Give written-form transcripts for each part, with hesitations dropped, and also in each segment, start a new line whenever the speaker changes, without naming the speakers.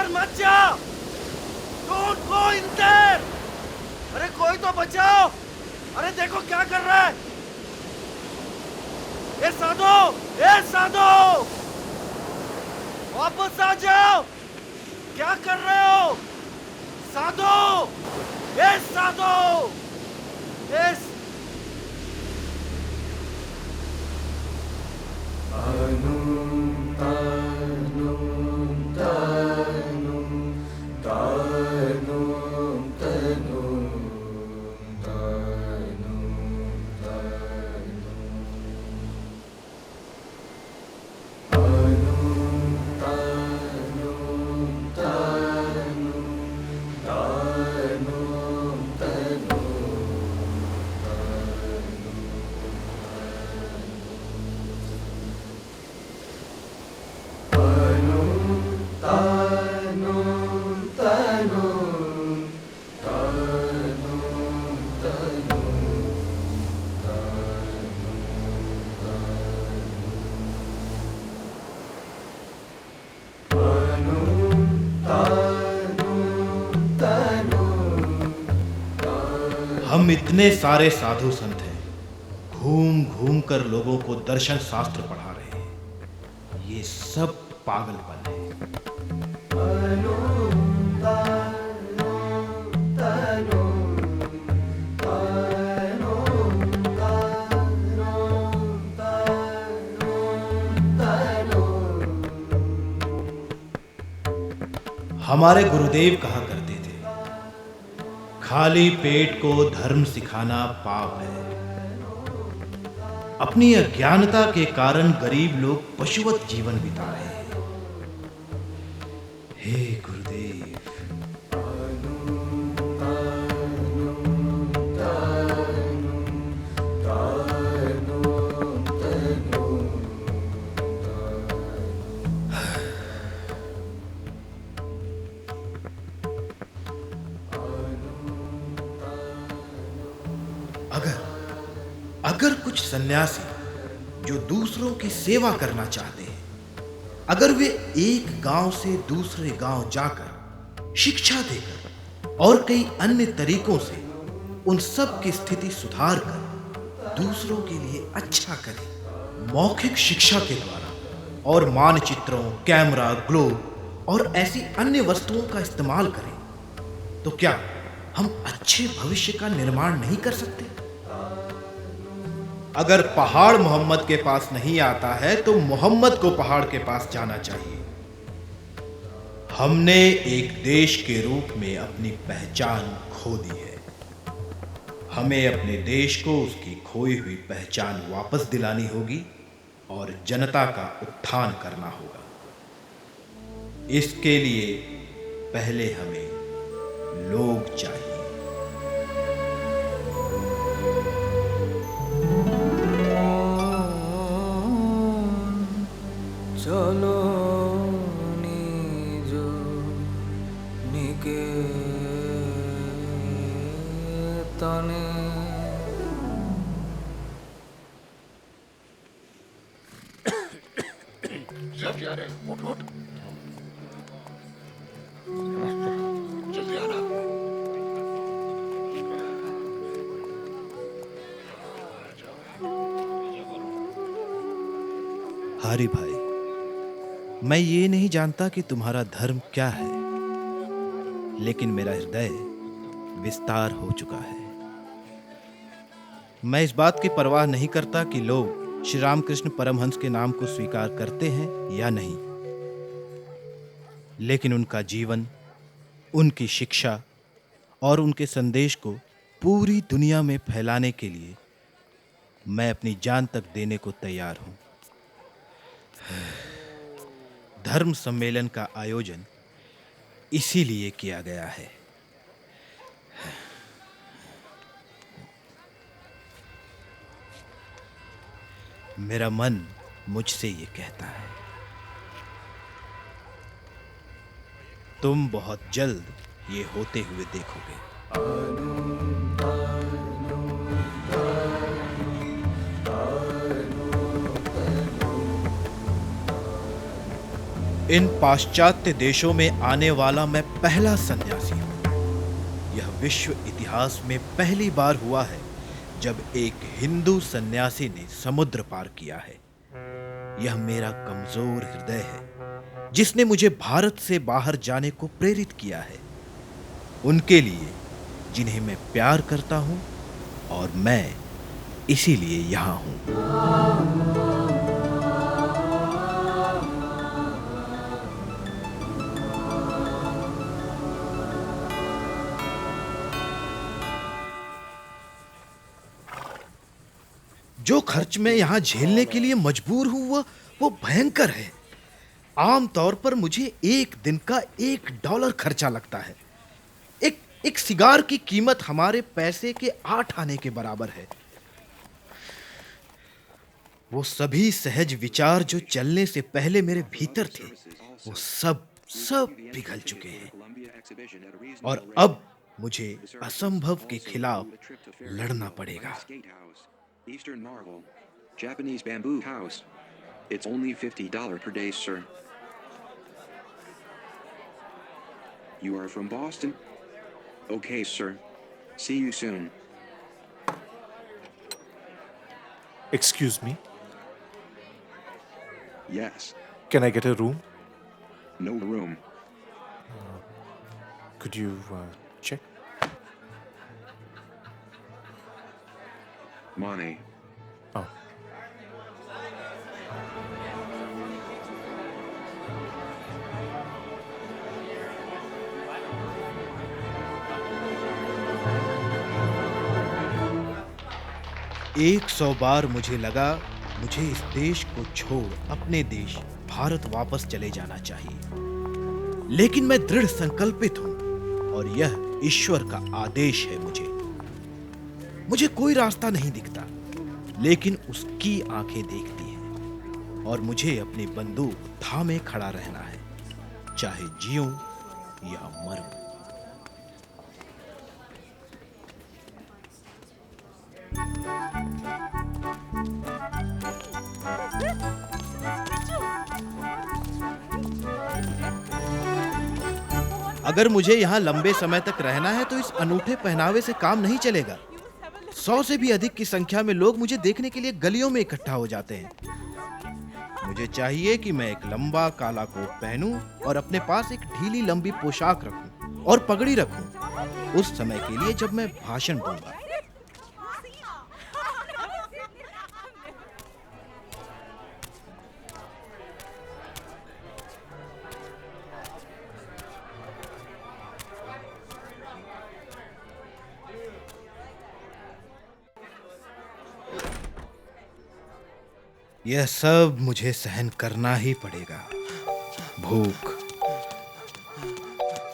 अंदर मत जा। Don't go in their. अरे कोई तो बचाओ। अरे देखो क्या कर रहा है। ए साधु, ए साधु, वापस आ जाओ। क्या कर रहे हो साधु? ए साधु, ए
हम इतने सारे साधु संत हैं, घूम घूम कर लोगों को दर्शन शास्त्र पढ़ा रहे हैं। ये सब पागलपन है। हमारे गुरुदेव कहा करते थे, खाली पेट को धर्म सिखाना पाप है। अपनी अज्ञानता के कारण गरीब लोग पशुवत जीवन बिता रहे हैं। हे गुरुदेव, अगर कुछ सन्यासी जो दूसरों की सेवा करना चाहते हैं, अगर वे एक गांव से दूसरे गांव जाकर शिक्षा देकर और कई अन्य तरीकों से उन सब की स्थिति सुधार कर दूसरों के लिए अच्छा करें, मौखिक शिक्षा के द्वारा और मानचित्रों, कैमरा, ग्लोब और ऐसी अन्य वस्तुओं का इस्तेमाल करें, तो क्या हम अच्छे भविष्य का निर्माण नहीं कर सकते? अगर पहाड़ मोहम्मद के पास नहीं आता है तो मोहम्मद को पहाड़ के पास जाना चाहिए। हमने एक देश के रूप में अपनी पहचान खो दी है। हमें अपने देश को उसकी खोई हुई पहचान वापस दिलानी होगी और जनता का उत्थान करना होगा। इसके लिए पहले हमें लोग चाहिए।
चलो निजो निकेतने
जल्दी आ रहे, उठ जल्दी आना।
हारी भाई, मैं ये नहीं जानता कि तुम्हारा धर्म क्या है, लेकिन मेरा हृदय विस्तार हो चुका है। मैं इस बात की परवाह नहीं करता कि लोग श्री रामकृष्ण परमहंस के नाम को स्वीकार करते हैं या नहीं, लेकिन उनका जीवन, उनकी शिक्षा और उनके संदेश को पूरी दुनिया में फैलाने के लिए मैं अपनी जान तक देने को तैयार हूं। धर्म सम्मेलन का आयोजन इसीलिए किया गया है। मेरा मन मुझसे ये कहता है, तुम बहुत जल्द ये होते हुए देखोगे। इन पाश्चात्य देशों में आने वाला मैं पहला सन्यासी हूं। यह विश्व इतिहास में पहली बार हुआ है जब एक हिंदू सन्यासी ने समुद्र पार किया है। यह मेरा कमजोर हृदय है जिसने मुझे भारत से बाहर जाने को प्रेरित किया है। उनके लिए जिन्हें मैं प्यार करता हूं, और मैं इसीलिए यहां हूं। जो खर्च मैं यहां झेलने के लिए मजबूर हूं वो भयंकर है। आमतौर पर मुझे एक दिन का $1 खर्चा लगता है। एक सिगार की कीमत हमारे पैसे के 8 आने के बराबर है। वो सभी सहज विचार जो चलने से पहले मेरे भीतर थे, वो सब पिघल चुके हैं, और अब मुझे असंभव के खिलाफ लड़ना पड़ेगा।
Eastern Marvel, Japanese bamboo house. It's only $50 per day, sir. You are from Boston? Okay, sir. See you soon.
Excuse me,
Yes.
can I get a room?
No room.
Could you check?
Money.
Oh.
एक 100 बार मुझे लगा मुझे इस देश को छोड़ अपने देश भारत वापस चले जाना चाहिए, लेकिन मैं दृढ़ संकल्पित हूं और यह ईश्वर का आदेश है। मुझे कोई रास्ता नहीं दिखता, लेकिन उसकी आंखें देखती हैं, और मुझे अपनी बंदूक थामे खड़ा रहना है, चाहे जीऊं या मरूं। अगर मुझे यहाँ लंबे समय तक रहना है तो इस अनूठे पहनावे से काम नहीं चलेगा। 100 से भी अधिक की संख्या में लोग मुझे देखने के लिए गलियों में इकट्ठा हो जाते हैं। मुझे चाहिए कि मैं एक लंबा काला कोट पहनूं और अपने पास एक ढीली लंबी पोशाक रखूं और पगड़ी रखूं उस समय के लिए जब मैं भाषण दूंगा। यह सब मुझे सहन करना ही पड़ेगा। भूख,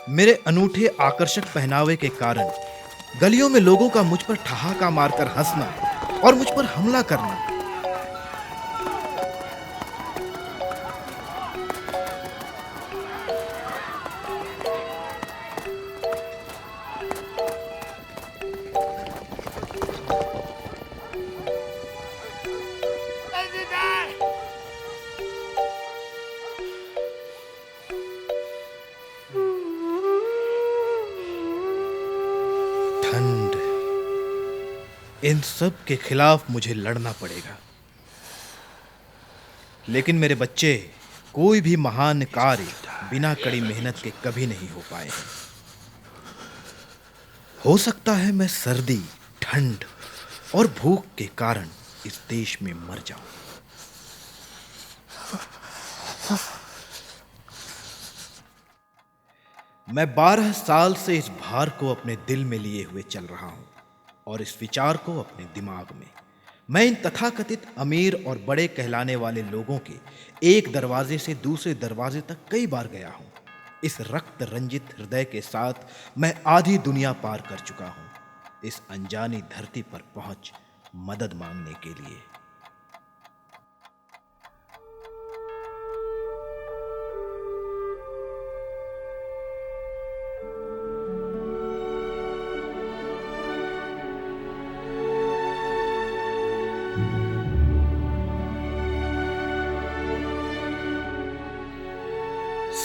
मेरे अनूठे आकर्षक पहनावे के कारण गलियों में लोगों का मुझ पर ठहाका मारकर हंसना और मुझ पर हमला करना। ठंड, इन सब के खिलाफ मुझे लड़ना पड़ेगा। लेकिन मेरे बच्चे, कोई भी महान कार्य बिना कड़ी मेहनत के कभी नहीं हो पाए हैं। हो सकता है मैं सर्दी, ठंड और भूख के कारण इस देश में मर जाऊं। मैं 12 साल से इस भार को अपने दिल में लिए हुए चल रहा हूं और इस विचार को अपने दिमाग में। मैं इन तथाकथित अमीर और बड़े कहलाने वाले लोगों के एक दरवाजे से दूसरे दरवाजे तक कई बार गया हूं। इस रक्त रंजित हृदय के साथ मैं आधी दुनिया पार कर चुका हूं, इस अनजानी धरती पर पहुंच मदद मांगने के लिए।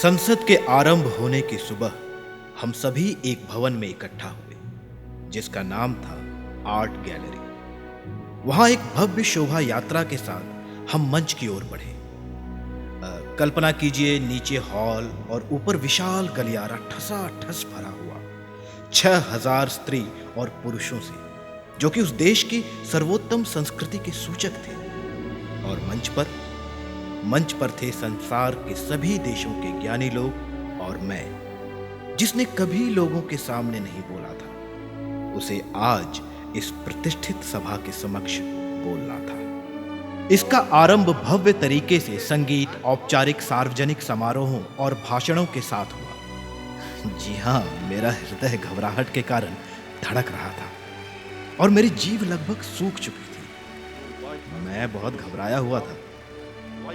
संसद के आरंभ होने की सुबह हम सभी एक भवन में इकट्ठा हुए, जिसका नाम था आर्ट गैलरी। वहां एक भव्य शोभा यात्रा के साथ हम मंच की ओर बढ़े। कल्पना कीजिए, नीचे हॉल और ऊपर विशाल गलियारा ठसाठस भरा हुआ, 6000 स्त्री और पुरुषों से, जो कि उस देश की सर्वोत्तम संस्कृति के सूचक थे। और मंच पर थे संसार के सभी देशों के ज्ञानी लोग, और मैं, जिसने कभी लोगों के सामने नहीं बोला था, उसे आज इस प्रतिष्ठित सभा के समक्ष बोलना था। इसका आरंभ भव्य तरीके से संगीत, औपचारिक सार्वजनिक समारोहों और भाषणों के साथ हुआ। जी हां, मेरा हृदय घबराहट के कारण धड़क रहा था और मेरी जीभ लगभग सूख चुकी थी। मैं बहुत घबराया हुआ था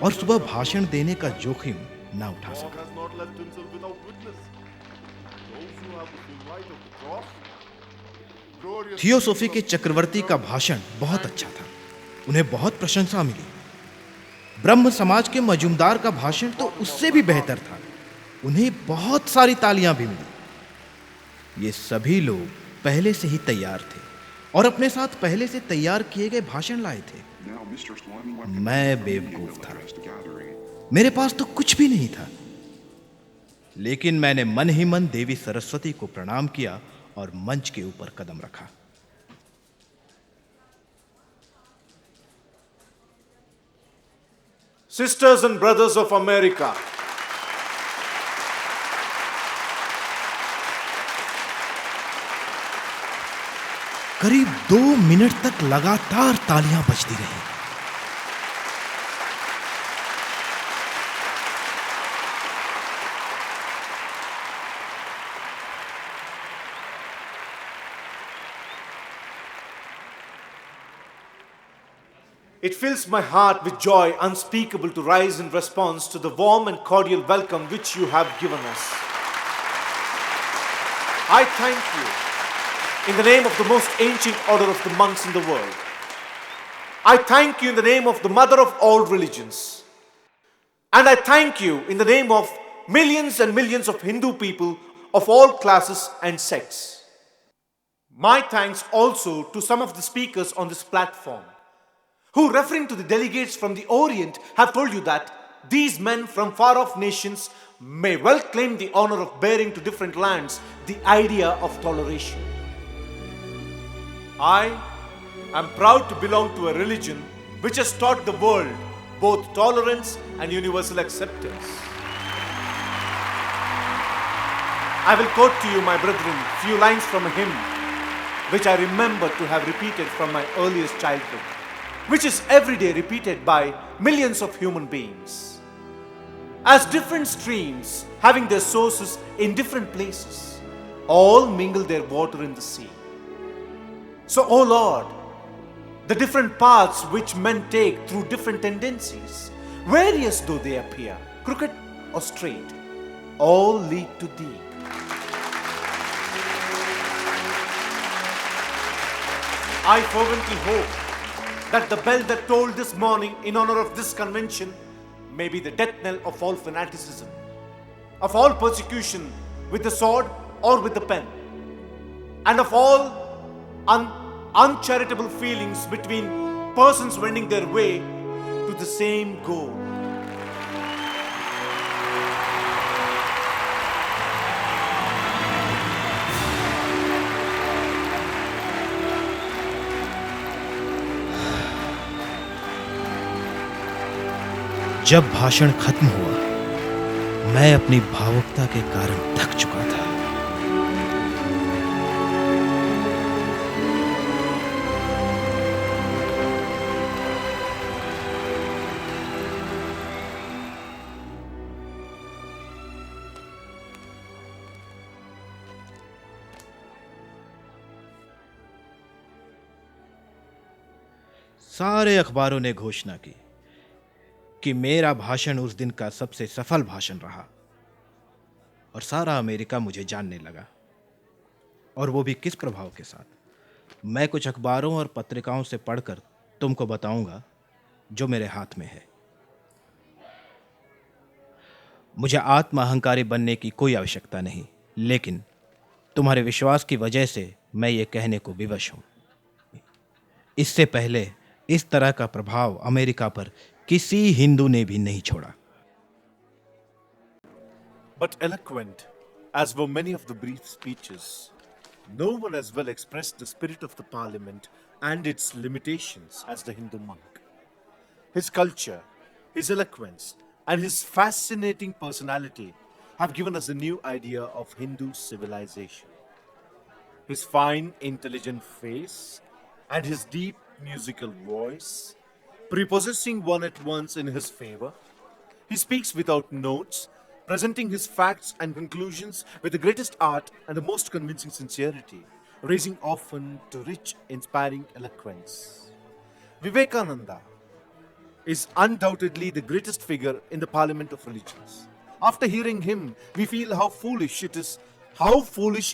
और सुबह भाषण देने का जोखिम ना उठा सका। थियोसॉफी के चक्रवर्ती का भाषण बहुत अच्छा था, उन्हें बहुत प्रशंसा मिली। ब्रह्म समाज के मजूमदार का भाषण तो उससे भी बेहतर था, उन्हें बहुत सारी तालियां भी मिली। ये सभी लोग पहले से ही तैयार थे और अपने साथ पहले से तैयार किए गए भाषण लाए थे। मैं बेवकूफ था, मेरे पास तो कुछ भी नहीं था, लेकिन मैंने मन ही मन देवी सरस्वती को प्रणाम किया और मंच के ऊपर कदम रखा।
Sisters and brothers of America,
करीब 2 मिनट तक लगातार तालियां बजती रही।
it fills my heart with joy unspeakable to rise in response to the warm and cordial welcome which you have given us. I thank you in the name of the most ancient order of the monks in the world. I thank you in the name of the mother of all religions. And I thank you in the name of millions and millions of Hindu people of all classes and sects. My thanks also to some of the speakers on this platform, who, referring to the delegates from the Orient, have told you that these men from far-off nations may well claim the honor of bearing to different lands the idea of toleration. I am proud to belong to a religion which has taught the world both tolerance and universal acceptance. I will quote to you, my brethren, few lines from a hymn which I remember to have repeated from my earliest childhood, which is every day repeated by millions of human beings. As different streams having their sources in different places, all mingle their water in the sea. So, O Lord, the different paths which men take through different tendencies, various though they appear, crooked or straight, all lead to Thee. I fervently hope that the bell that tolled this morning in honor of this convention may be the death knell of all fanaticism, of all persecution with the sword or with the pen, and of all uncharitable feelings between persons wending their way to the same goal.
जब भाषण खत्म हुआ, मैं अपनी भावुकता के कारण थक चुका था। सारे अखबारों ने घोषणा की कि मेरा भाषण उस दिन का सबसे सफल भाषण रहा और सारा अमेरिका मुझे जानने लगा, और वो भी किस प्रभाव के साथ। मैं कुछ अखबारों और पत्रिकाओं से पढ़कर तुमको बताऊंगा जो मेरे हाथ में है। मुझे आत्म अहंकारी बनने की कोई आवश्यकता नहीं, लेकिन तुम्हारे विश्वास की वजह से मैं ये कहने को विवश हूं। इससे पहले इस तरह का प्रभाव अमेरिका पर किसी हिंदू ने भी नहीं छोड़ा।
But eloquent, as were many of the brief speeches, no one as well expressed the spirit of the parliament and its limitations as the Hindu monk. His culture, his eloquence, and his fascinating personality have given us a new idea of Hindu civilization. His fine, intelligent face and his deep musical voice, prepossessing one at once in his favor, he speaks without notes, presenting his facts and conclusions with the greatest art and the most convincing sincerity, raising often to rich, inspiring eloquence. Vivekananda is undoubtedly the greatest figure in the Parliament of Religions. After hearing him, we feel how foolish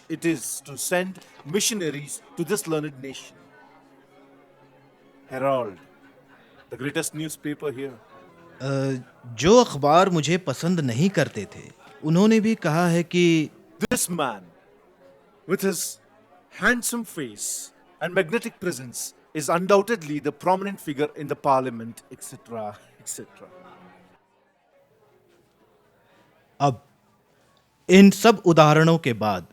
it is to send missionaries to this learned nation. Herald, the greatest newspaper here.
जो अखबार मुझे पसंद नहीं करते थे, उन्होंने भी कहा है कि
This man, with his handsome face and magnetic presence, is undoubtedly the prominent figure in the parliament, etc., etc.
अब इन सब उदाहरणों के बाद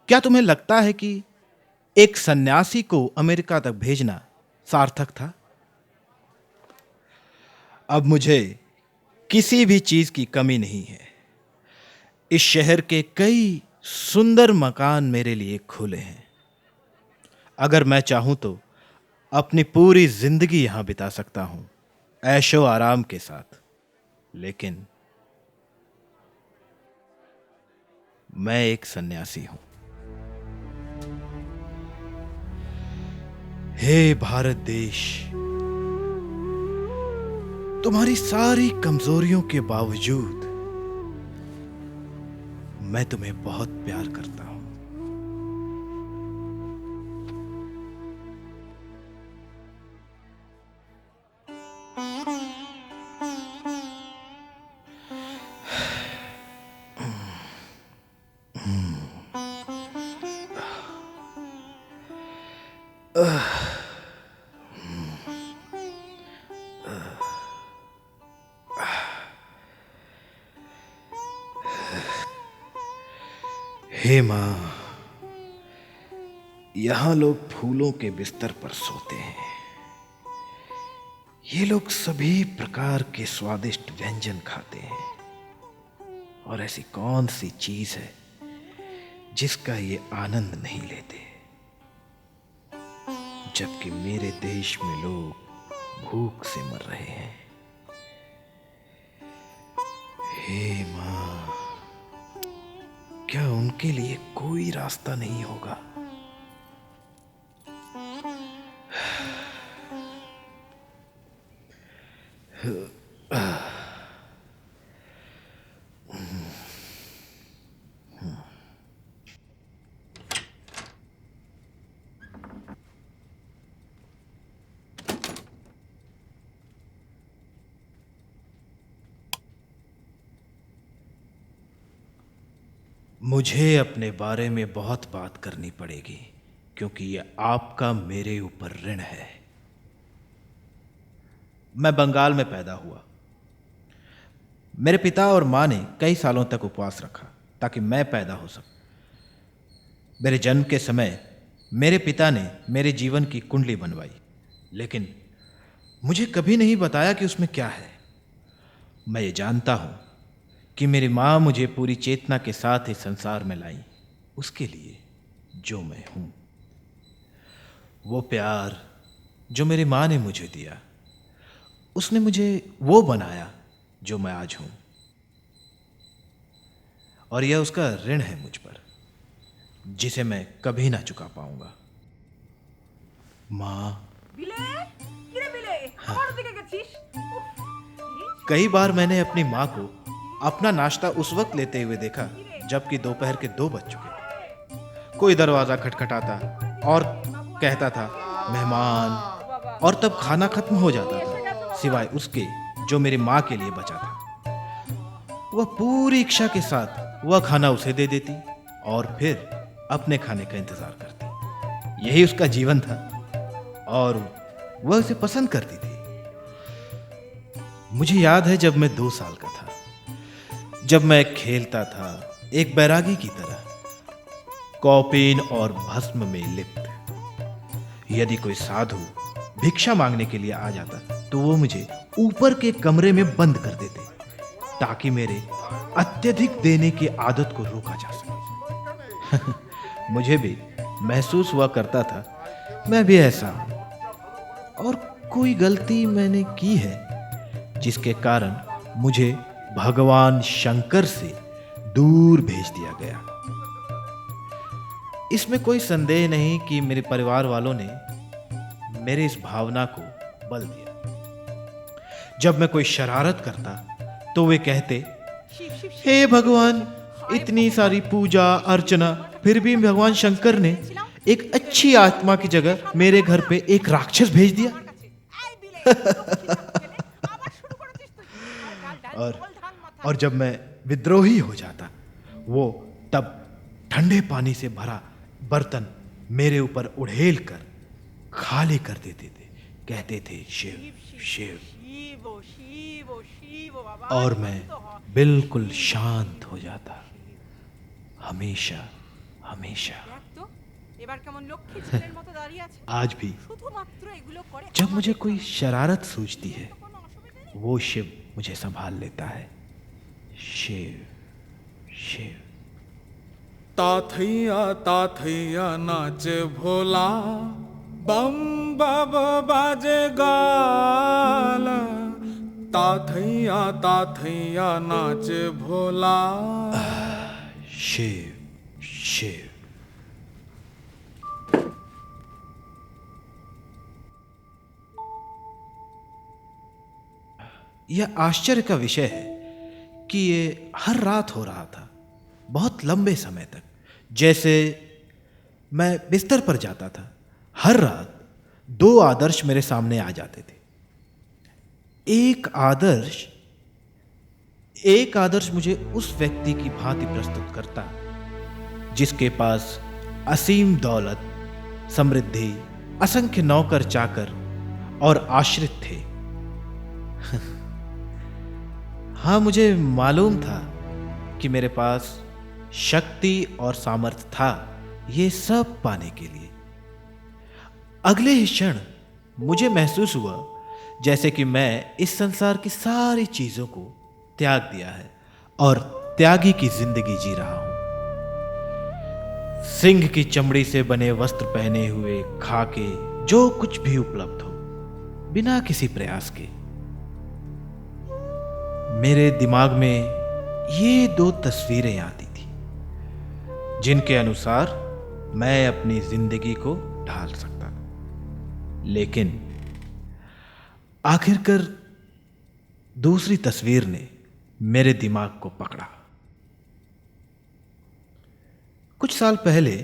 क्या तुम्हें लगता है कि एक सन्यासी को अमेरिका तक भेजना सार्थक था? अब मुझे किसी भी चीज की कमी नहीं है। इस शहर के कई सुंदर मकान मेरे लिए खुले हैं। अगर मैं चाहूं तो अपनी पूरी जिंदगी यहां बिता सकता हूं, ऐशो आराम के साथ। लेकिन मैं एक सन्यासी हूं। हे भारत देश, तुम्हारी सारी कमजोरियों के बावजूद मैं तुम्हें बहुत प्यार करता हूं। हे मां, यहां लोग फूलों के बिस्तर पर सोते हैं। ये लोग सभी प्रकार के स्वादिष्ट व्यंजन खाते हैं। और ऐसी कौन सी चीज है जिसका ये आनंद नहीं लेते, जबकि मेरे देश में लोग भूख से मर रहे हैं। हे मां, क्या उनके लिए कोई रास्ता नहीं होगा? मुझे अपने बारे में बहुत बात करनी पड़ेगी, क्योंकि यह आपका मेरे ऊपर ऋण है। मैं बंगाल में पैदा हुआ। मेरे पिता और मां ने कई सालों तक उपवास रखा ताकि मैं पैदा हो सकूं। मेरे जन्म के समय मेरे पिता ने मेरे जीवन की कुंडली बनवाई, लेकिन मुझे कभी नहीं बताया कि उसमें क्या है। मैं ये जानता हूं कि मेरी मां मुझे पूरी चेतना के साथ इस संसार में लाई, उसके लिए जो मैं हूं। वो प्यार जो मेरी मां ने मुझे दिया, उसने मुझे वो बनाया जो मैं आज हूं। और यह उसका ऋण है मुझ पर, जिसे मैं कभी ना चुका पाऊंगा। मां, कई बार मैंने अपनी मां को अपना नाश्ता उस वक्त लेते हुए देखा जबकि दोपहर के 2 बज चुके। कोई दरवाजा खटखटाता और कहता था मेहमान, और तब खाना खत्म हो जाता था, सिवाय उसके जो मेरी मां के लिए बचा था। वह पूरी इच्छा के साथ वह खाना उसे दे देती और फिर अपने खाने का इंतजार करती। यही उसका जीवन था और वह उसे पसंद करती थी। मुझे याद है जब मैं 2 साल का था, जब मैं खेलता था एक बैरागी की तरह, कौपीन और भस्म में लिप्त। यदि कोई साधु भिक्षा मांगने के लिए आ जाता तो वो मुझे ऊपर के कमरे में बंद कर देते ताकि मेरे अत्यधिक देने की आदत को रोका जा सके। मुझे भी महसूस हुआ करता था मैं भी ऐसा हूं और कोई गलती मैंने की है जिसके कारण मुझे भगवान शंकर से दूर भेज दिया गया। इसमें कोई संदेह नहीं कि मेरे परिवार वालों ने मेरे इस भावना को बल दिया। जब मैं कोई शरारत करता तो वे कहते, हे भगवान, इतनी सारी पूजा अर्चना, फिर भी भगवान शंकर ने एक अच्छी आत्मा की जगह मेरे घर पे एक राक्षस भेज दिया। और जब मैं विद्रोही हो जाता, वो तब ठंडे पानी से भरा बर्तन मेरे ऊपर उड़ेल कर खाली कर देते थे। कहते थे शिव शिव, और मैं बिल्कुल शांत हो जाता, हमेशा हमेशा। आज भी जब मुझे कोई शरारत सूझती है, वो शिव मुझे संभाल लेता है। शिव शिव।
ताथैया नाच भोला, बम बब बाजे गाला। ताथैया नाच भोला।
शिव शिव। यह आश्चर्य का विषय है कि ये हर रात हो रहा था, बहुत लंबे समय तक। जैसे मैं बिस्तर पर जाता था, हर रात 2 आदर्श मेरे सामने आ जाते थे। एक आदर्श मुझे उस व्यक्ति की भांति प्रस्तुत करता जिसके पास असीम दौलत, समृद्धि, असंख्य नौकर चाकर और आश्रित थे। हाँ, मुझे मालूम था कि मेरे पास शक्ति और सामर्थ्य था ये सब पाने के लिए। अगले ही क्षण मुझे महसूस हुआ जैसे कि मैं इस संसार की सारी चीजों को त्याग दिया है और त्यागी की जिंदगी जी रहा हूं। सिंह की चमड़ी से बने वस्त्र पहने हुए, खाके, जो कुछ भी उपलब्ध हो, बिना किसी प्रयास के। मेरे दिमाग में ये 2 तस्वीरें आती थी जिनके अनुसार मैं अपनी जिंदगी को ढाल सकता, लेकिन आखिरकार दूसरी तस्वीर ने मेरे दिमाग को पकड़ा। कुछ साल पहले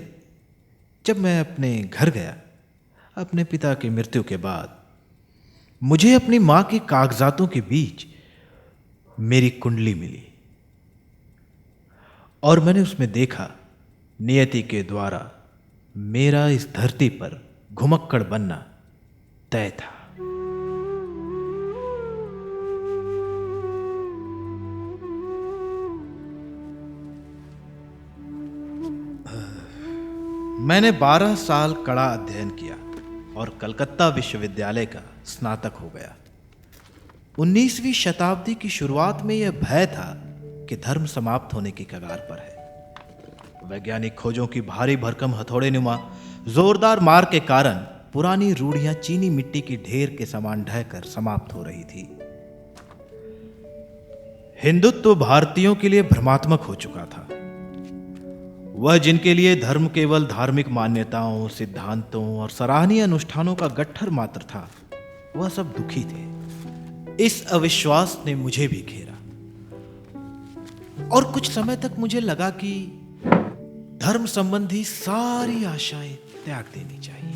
जब मैं अपने घर गया, अपने पिता की मृत्यु के बाद, मुझे अपनी मां के कागजातों के बीच मेरी कुंडली मिली और मैंने उसमें देखा नियति के द्वारा मेरा इस धरती पर घुमक्कड़ बनना तय था। मैंने 12 साल कड़ा अध्ययन किया और कलकत्ता विश्वविद्यालय का स्नातक हो गया। 19वीं शताब्दी की शुरुआत में यह भय था कि धर्म समाप्त होने की कगार पर है। वैज्ञानिक खोजों की भारी भरकम हथौड़े नुमा जोरदार मार के कारण पुरानी रूढ़ियां चीनी मिट्टी की ढेर के समान ढहकर समाप्त हो रही थी। हिंदुत्व भारतीयों के लिए भ्रमात्मक हो चुका था। वह जिनके लिए धर्म केवल धार्मिक मान्यताओं, सिद्धांतों और सराहनीय अनुष्ठानों का गट्ठर मात्र था, वह सब दुखी थे। इस अविश्वास ने मुझे भी घेरा और कुछ समय तक मुझे लगा कि धर्म संबंधी सारी आशाएं त्याग देनी चाहिए।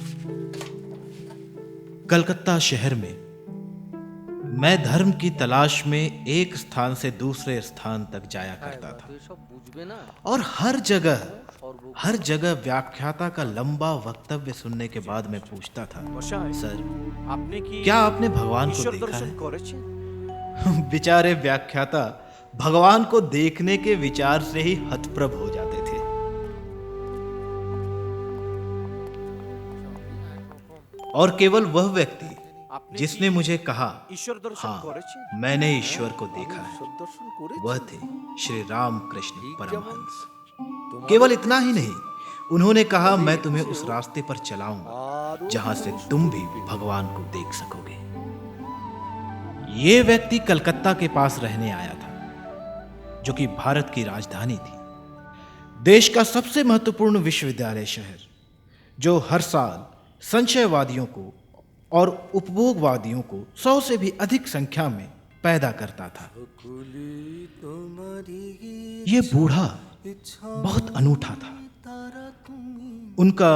कलकत्ता शहर में मैं धर्म की तलाश में एक स्थान से दूसरे स्थान तक जाया करता था और हर जगह व्याख्याता का लंबा वक्तव्य सुनने के बाद मैं पूछता था, सर, क्या आपने भगवान को देखा है? बेचारे व्याख्याता भगवान को देखने के विचार से ही हतप्रभ हो जाते थे। और केवल वह व्यक्ति जिसने मुझे कहा, हाँ, मैंने ईश्वर को देखा है, वह थे श्री रामकृष्ण परमहंस। केवल इतना ही नहीं, उन्होंने कहा, मैं तुम्हें उस रास्ते पर चलाऊंगा जहां से तुम भी भगवान को देख सकोगे। यह व्यक्ति कलकत्ता के पास रहने आया था, जो कि भारत की राजधानी थी, देश का सबसे महत्वपूर्ण विश्वविद्यालय शहर, जो हर साल संशयवादियों को और उपभोगवादियों को 100 से भी अधिक संख्या में पैदा करता था। यह बूढ़ा बहुत अनूठा था। उनका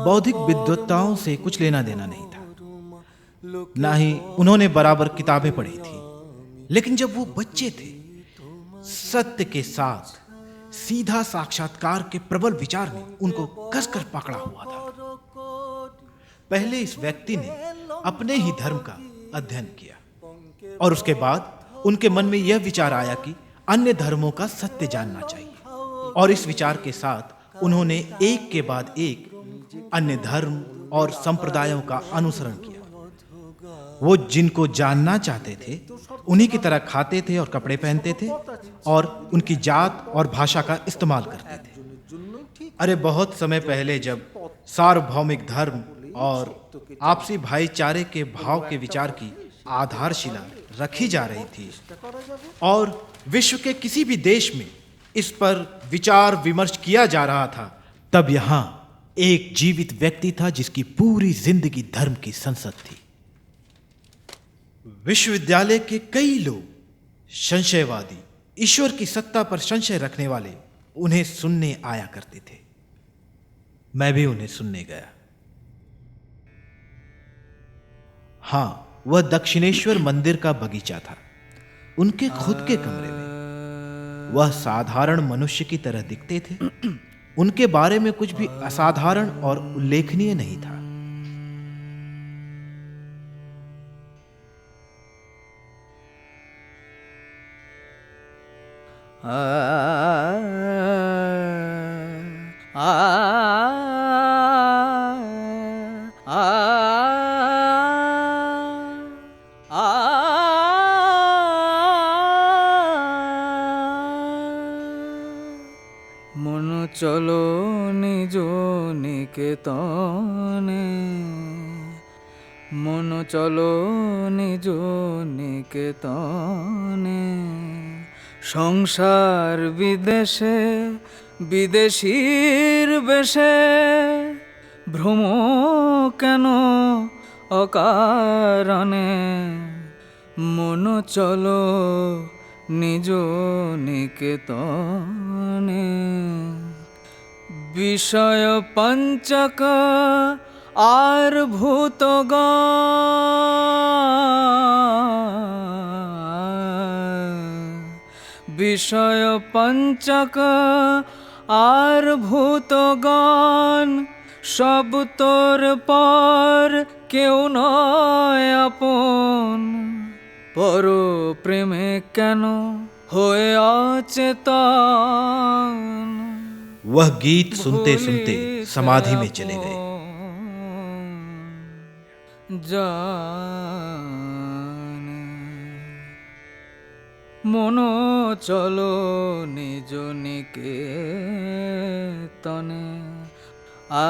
बौद्धिक विद्वत्ताओं से कुछ लेना देना नहीं था, ना ही उन्होंने बराबर किताबें पढ़ी थी। लेकिन जब वो बच्चे थे, सत्य के साथ सीधा साक्षात्कार के प्रबल विचार ने उनको कसकर पकड़ा हुआ था। पहले इस व्यक्ति ने अपने ही धर्म का अध्ययन किया और उसके बाद उनके मन में यह विचार आया कि अन्य धर्मों का सत्य जानना चाहिए, और इस विचार के साथ उन्होंने एक के बाद एक अन्य धर्म और संप्रदायों का अनुसरण किया। वो जिनको जानना चाहते थे उन्हीं की तरह खाते थे और कपड़े पहनते थे और उनकी जात और भाषा का इस्तेमाल करते थे। अरे बहुत समय पहले जब सार्वभौमिक धर्म और आपसी भाईचारे के भाव के विचार की आधारशिला रखी जा रही थी और विश्व के किसी भी देश में इस पर विचार विमर्श किया जा रहा था, तब यहां एक जीवित व्यक्ति था जिसकी पूरी जिंदगी धर्म की संसद थी। विश्वविद्यालय के कई लोग, संशयवादी, ईश्वर की सत्ता पर संशय रखने वाले, उन्हें सुनने आया करते थे। मैं भी उन्हें सुनने गया। हां, वह दक्षिणेश्वर मंदिर का बगीचा था। उनके खुद के कमरे में वह साधारण मनुष्य की तरह दिखते थे। उनके बारे में कुछ भी असाधारण और उल्लेखनीय नहीं था।
মন চলো নিজ নিকেতনে, মন চলো নিজ নিকেতনে, সংসার বিদেশে বিদেশীর বেশে, ভ্রম কেন অকারণে, মন চলো নিজ নিকেতনে। বিষয় পঞ্চক আর ভূতগণ, বিষয় পঞ্চক আর ভূতগণ, সব তোর পর কেউ নয় আপন, পর প্রেমে কেন হয়ে অচেতন।
वह गीत सुनते सुनते समाधि में चले गए।
জানে মন চলো নিজ নিকেতনে। আ